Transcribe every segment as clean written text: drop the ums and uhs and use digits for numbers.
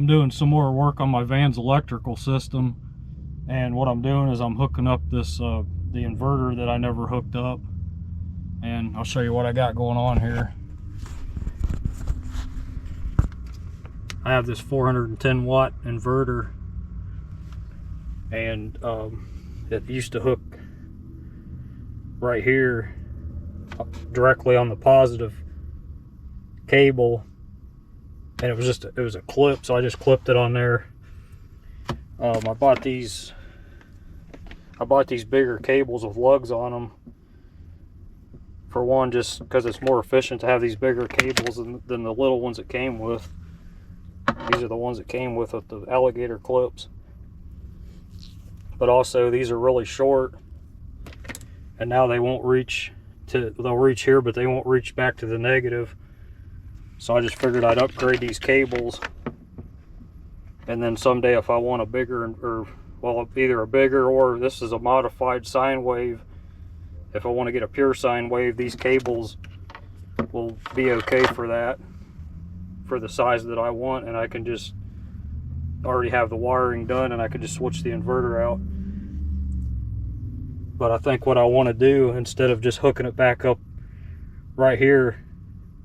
I'm doing some more work on my van's electrical system, and what I'm doing is I'm hooking up this the inverter that I never hooked up, and I'll show you what I got going on here. I have this 410 watt inverter, and it used to hook right here directly on the positive cable, and it was a clip, so I just clipped it on there. I bought these bigger cables with lugs on them, for one, just because it's more efficient to have these bigger cables than the little ones it came with. These are the ones that came with the alligator clips, but also these are really short, and now they won't reach to, they'll reach here, but they won't reach back to the negative. So I just figured I'd upgrade these cables, and then someday if I want a bigger, or well, either a bigger, or this is a modified sine wave, if I want to get a pure sine wave, these cables will be okay for that, for the size that I want, and I can just already have the wiring done, and I can just switch the inverter out. But I think what I want to do, instead of just hooking it back up right here,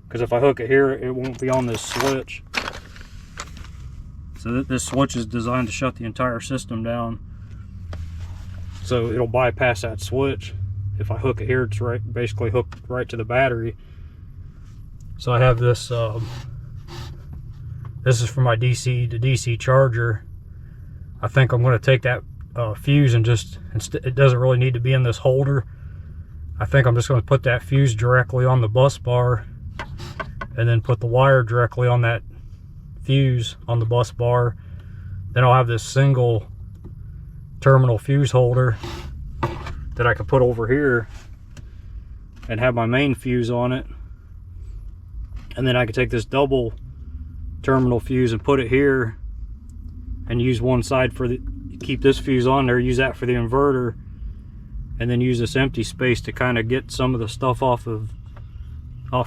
because if I hook it here, it won't be on this switch. So this switch is designed to shut the entire system down, so it'll bypass that switch. If I hook it here, it's basically hooked right to the battery. So I have this this is for my DC to DC charger. I think I'm going to take that fuse and it doesn't really need to be in this holder. I think I'm just going to put that fuse directly on the bus bar, and then put the wire directly on that fuse on the bus bar. Then I'll have this single terminal fuse holder that I can put over here and have my main fuse on it, and then I can take this double terminal fuse and put it here and use one side for keep this fuse on there, use that for the inverter, and then use this empty space to kind of get some of the stuff off of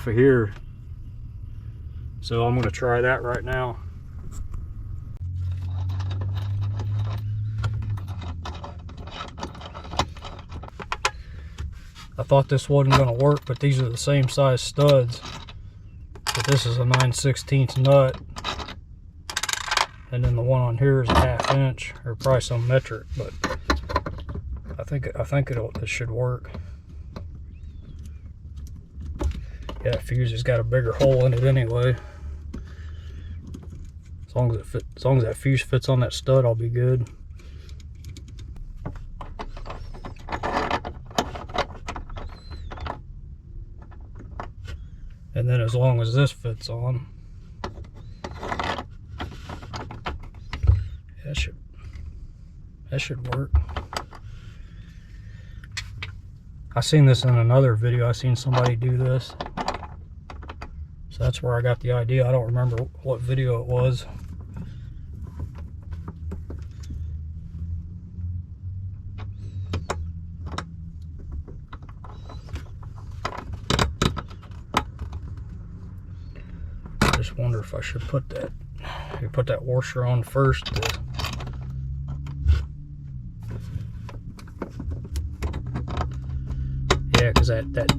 here. So I'm going to try that right now. I thought this wasn't going to work, but these are the same size studs. But this is a 9/16 nut, and then the one on here is a 1/2 inch, or probably some metric. But I think this should work. Yeah, fuse has got a bigger hole in it anyway. As long as that fuse fits on that stud, I'll be good. And then as long as this fits on, that should work. I seen this in another video. I seen somebody do this, so that's where I got the idea. I don't remember what video it was. I just wonder if I should put that washer on first. Yeah, because that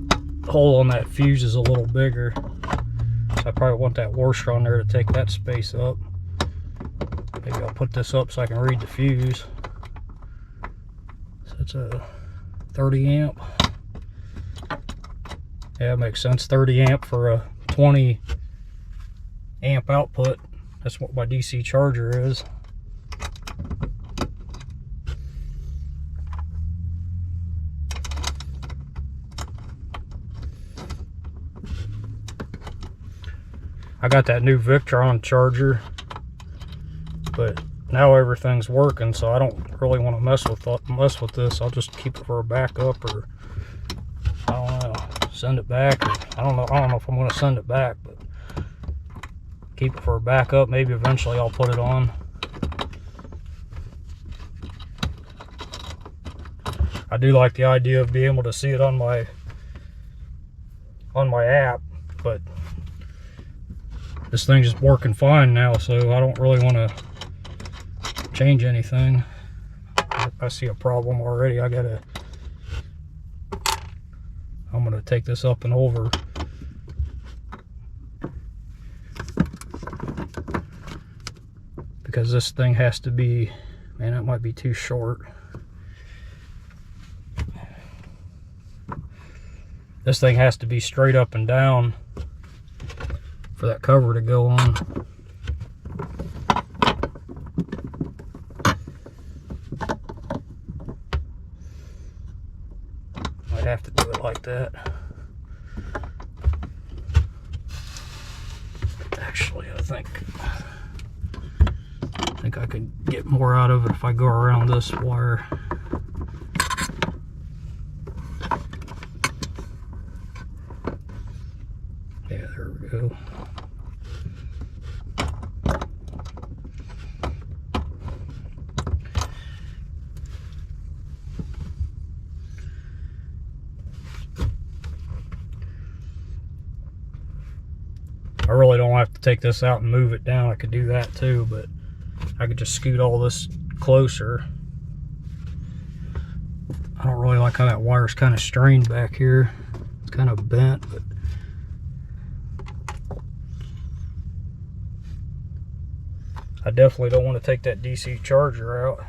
hole on that fuse is a little bigger, so I probably want that washer on there to take that space up. Maybe I'll put this up so I can read the fuse. So it's a 30 amp. Yeah, it makes sense. 30 amp for a 20 amp output. That's what my DC charger is. I got that new Victron charger, but now everything's working, so I don't really want to mess with this. I'll just keep it for a backup, or I don't know, send it back. Or I don't know if I'm going to send it back, but keep it for a backup. Maybe eventually I'll put it on. I do like the idea of being able to see it on my app, but this thing's just working fine now, so I don't really want to change anything. I see a problem already. I'm gonna take this up and over. Because this thing has to be, man, that might be too short. This thing has to be straight up and down for that cover to go on. Might have to do it like that. Actually, I think I could get more out of it if I go around this wire. Yeah, there we go. I really don't have to take this out and move it down. I could do that too, but I could just scoot all this closer. I don't really like how that wire's kind of strained back here. It's kind of bent, but I definitely don't want to take that DC charger out.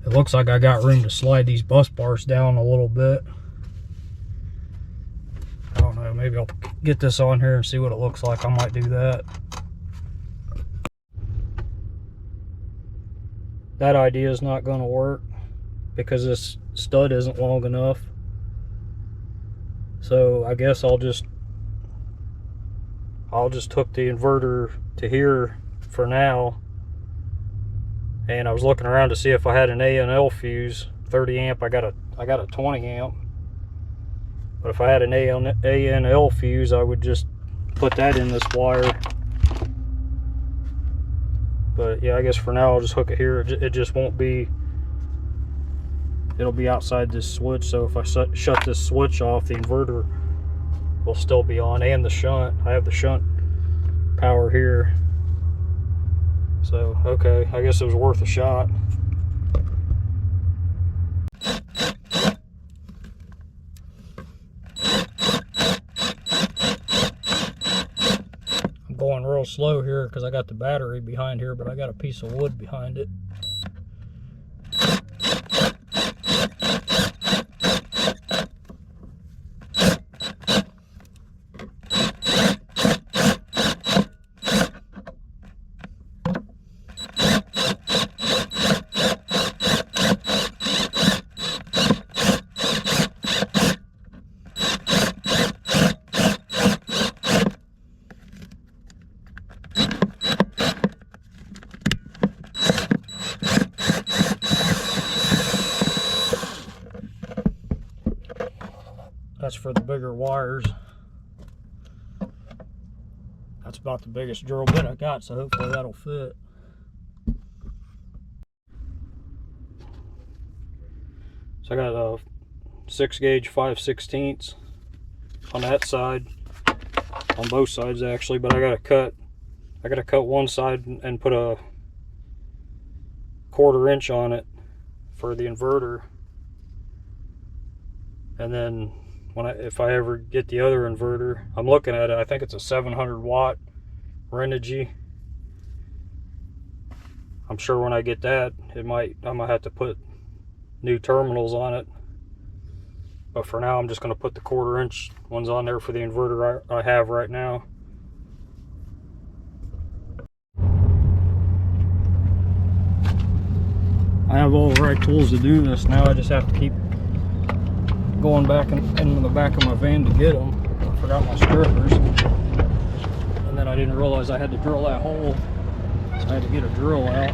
It looks like I got room to slide these bus bars down a little bit. I don't know, maybe I'll get this on here and see what it looks like. I might do that. That idea is not going to work because this stud isn't long enough. So I guess I'll just hook the inverter to here for now. And I was looking around to see if I had an A and L fuse, 30 amp. I got a 20 amp. But if I had an A and L fuse, I would just put that in this wire. But yeah, I guess for now I'll just hook it here. It just won't be, it'll be outside this switch. So if I shut this switch off, the inverter will still be on, and the shunt. I have the shunt power here. So, okay, I guess it was worth a shot. I'm going real slow here because I got the battery behind here, but I got a piece of wood behind it. That's for the bigger wires. That's about the biggest drill bit I got, so hopefully that'll fit. So I got a 6 gauge 5/16 on that side, on both sides actually, but I gotta cut one side and put a 1/4 inch on it for the inverter. And then if I ever get the other inverter, I'm looking at it, I think it's a 700 watt Renogy. I'm sure when I get that, I might have to put new terminals on it. But for now, I'm just going to put the 1/4 inch ones on there for the inverter I have right now. I have all the right tools to do this now. I just have to keep going back in the back of my van to get them. I forgot my strippers, and then I didn't realize I had to drill that hole, so I had to get a drill out.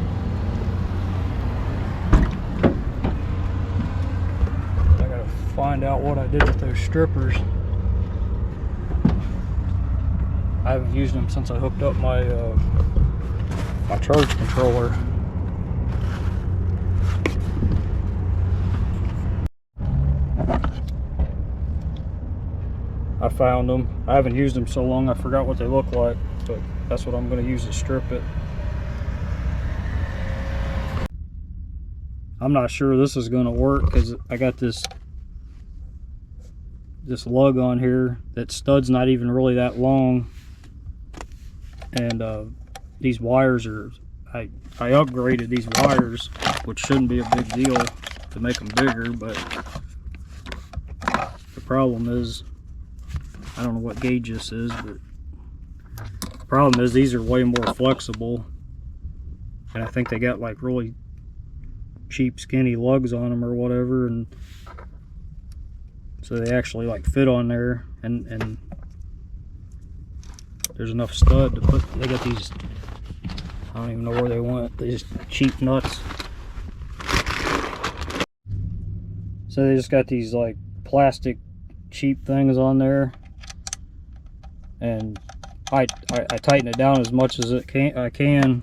I gotta find out what I did with those strippers. I haven't used them since I hooked up my my charge controller. I found them. I haven't used them so long I forgot what they look like, but that's what I'm going to use to strip it. I'm not sure this is going to work because I got this lug on here. That stud's not even really that long, and these wires are, I upgraded these wires, which shouldn't be a big deal to make them bigger, but the problem is, I don't know what gauge this is, but the problem is these are way more flexible, and I think they got like really cheap skinny lugs on them or whatever, and so they actually like fit on there, and there's enough stud to put. They got these, I don't even know where they went, these cheap nuts. So they just got these like plastic cheap things on there, and I tighten it down as much as I can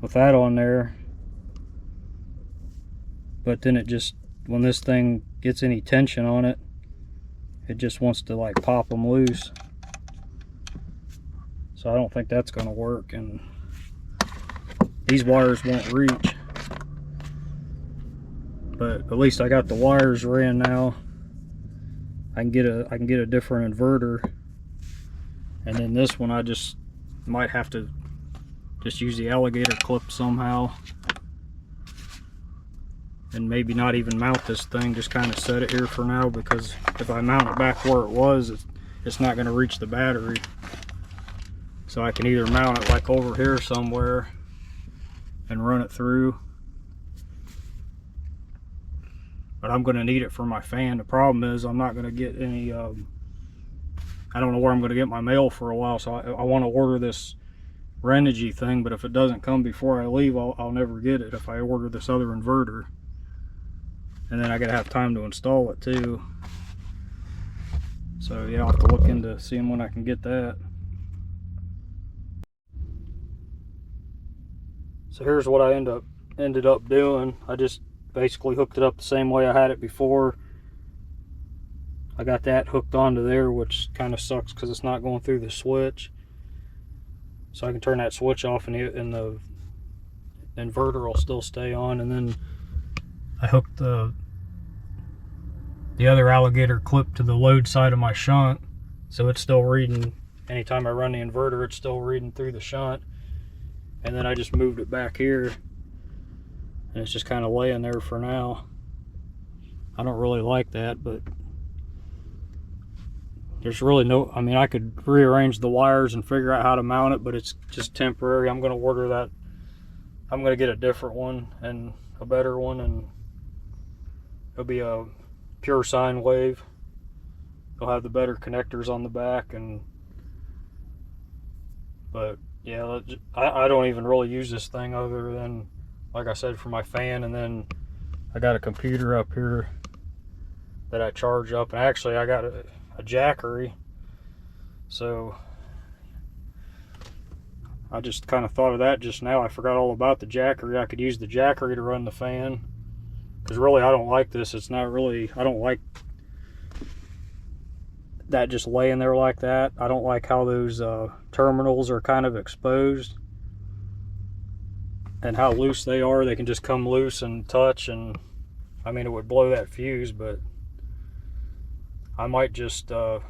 with that on there, but then it just, when this thing gets any tension on it, it just wants to like pop them loose. So I don't think that's going to work, and these wires won't reach. But at least I got the wires ran now. I can get a different inverter, and then this one I just might have to just use the alligator clip somehow, and maybe not even mount this thing, just kind of set it here for now, because if I mount it back where it was, it's not going to reach the battery. So I can either mount it like over here somewhere and run it through, but I'm going to need it for my fan. The problem is I'm not going to get any, I don't know where I'm going to get my mail for a while, so I want to order this Renogy thing, but if it doesn't come before I leave, I'll never get it if I order this other inverter. And then I gotta have time to install it too. So yeah, I'll have to look into seeing when I can get that. So here's what I ended up doing. I just basically hooked it up the same way I had it before. I got that hooked onto there, which kind of sucks because it's not going through the switch. So I can turn that switch off and the inverter will still stay on. And then I hooked the other alligator clip to the load side of my shunt, so it's still reading. Anytime I run the inverter, it's still reading through the shunt. And then I just moved it back here, and it's just kind of laying there for now. I don't really like that, but there's really no, I mean, I could rearrange the wires and figure out how to mount it, but it's just temporary. I'm going to order that. I'm going to get a different one and a better one, and it'll be a pure sine wave. It'll have the better connectors on the back, but yeah, I don't even really use this thing other than, like I said, for my fan. And then I got a computer up here that I charge up, and actually I got a jackery, so I just kind of thought of that just now. I forgot all about the jackery. I could use the jackery to run the fan, because really I don't like this. It's not really, I don't like that just laying there like that. I don't like how those terminals are kind of exposed and how loose they are. They can just come loose and touch, and I mean, it would blow that fuse, but I might just I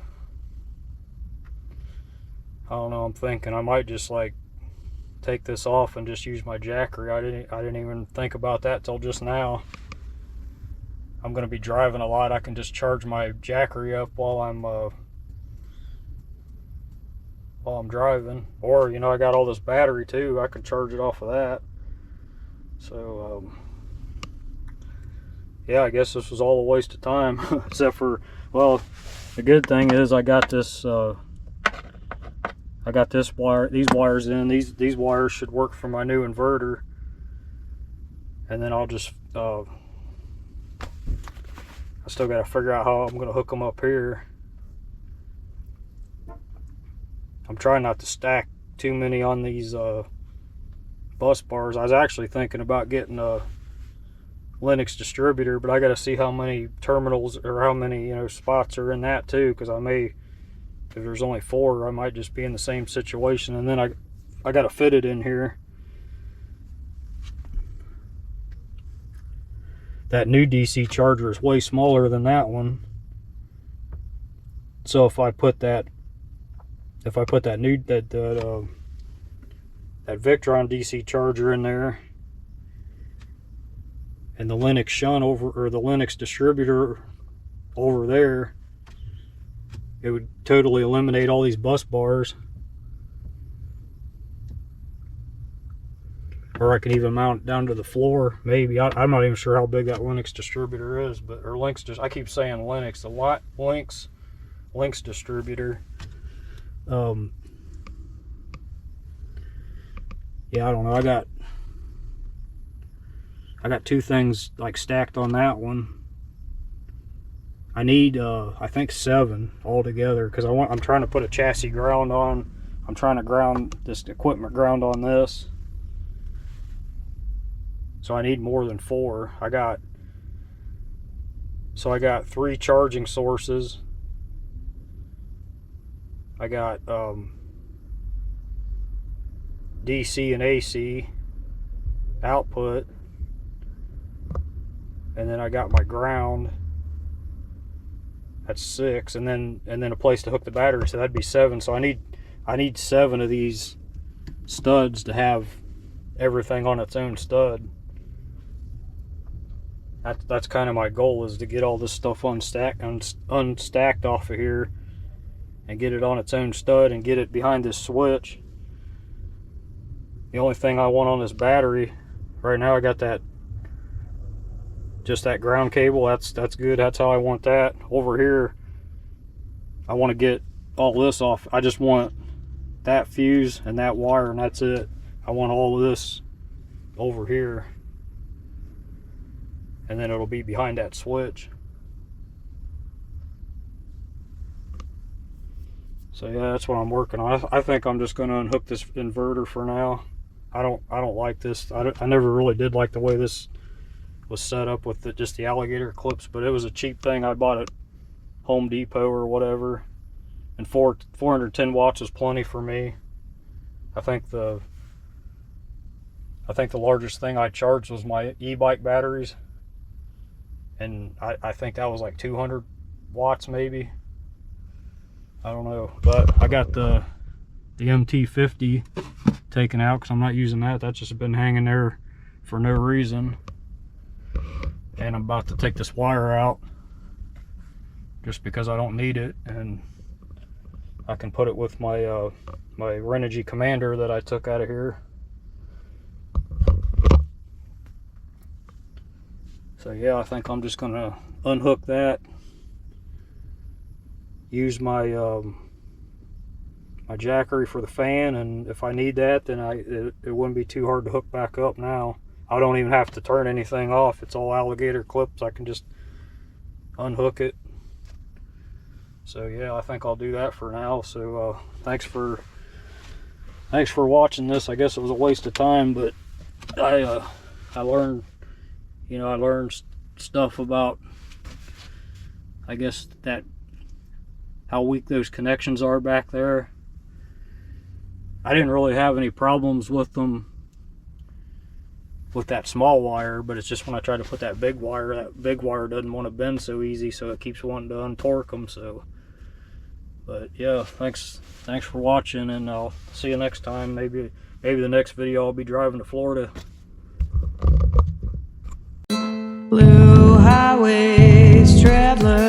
don't know, I'm thinking I might just like take this off and just use my jackery. I didn't even think about that till just now. I'm going to be driving a lot. I can just charge my jackery up while I'm driving, or you know, I got all this battery too. I can charge it off of that. So yeah, I guess this was all a waste of time, except for, well, the good thing is I got this wire, these wires in. These wires should work for my new inverter, and then I'll just I still got to figure out how I'm going to hook them up here. I'm trying not to stack too many on these bus bars. I was actually thinking about getting a Linux distributor, but I got to see how many terminals or how many, you know, spots are in that too, because I may, if there's only 4, I might just be in the same situation. And then I got to fit it in here. That new DC charger is way smaller than that one. So if I put that Victron DC charger in there, and the Linux shunt over, or the Linux distributor over there, it would totally eliminate all these bus bars. Or I could even mount it down to the floor, maybe. I'm not even sure how big that Linux distributor is, but, or Linux, I keep saying Linux, the Linux distributor. Yeah, I don't know. I got 2 things like stacked on that one. I need I think 7 altogether, because I'm trying to put a chassis ground on. I'm trying to ground this equipment ground on this. So I need more than 4. I got 3 charging sources. I got DC and AC output, and then I got my ground. That's 6, and then a place to hook the battery, so that'd be 7. So I need 7 of these studs to have everything on its own stud. That's kind of my goal, is to get all this stuff unstacked off of here and get it on its own stud and get it behind this switch. The only thing I want on this battery right now, I got just that ground cable. That's good. That's how I want that. Over here, I want to get all this off. I just want that fuse and that wire, and that's it. I want all of this over here, and then it'll be behind that switch. So yeah, that's what I'm working on. I think I'm just going to unhook this inverter for now. I don't like this. I never really did like the way this was set up with just the alligator clips, but it was a cheap thing I bought at Home Depot or whatever, and 410 watts is plenty for me. I think the largest thing I charged was my e-bike batteries, and I think that was like 200 watts maybe. I don't know, but I got the MT50 taken out because I'm not using that. That's just been hanging there for no reason. And I'm about to take this wire out just because I don't need it, and I can put it with my my Renogy Commander that I took out of here. So yeah, I think I'm just gonna unhook that, use my my jackery for the fan, and if I need that, then it wouldn't be too hard to hook back up now. I don't even have to turn anything off. It's all alligator clips. I can just unhook it. So yeah, I think I'll do that for now. So thanks for watching this. I guess it was a waste of time, but I learned, you know, I learned stuff about, I guess, that how weak those connections are back there. I didn't really have any problems with them with that small wire, but it's just when I try to put that big wire doesn't want to bend so easy, so it keeps wanting to untorque them. So, but yeah, thanks for watching, and I'll see you next time. Maybe the next video I'll be driving to Florida. Blue highways, traveler.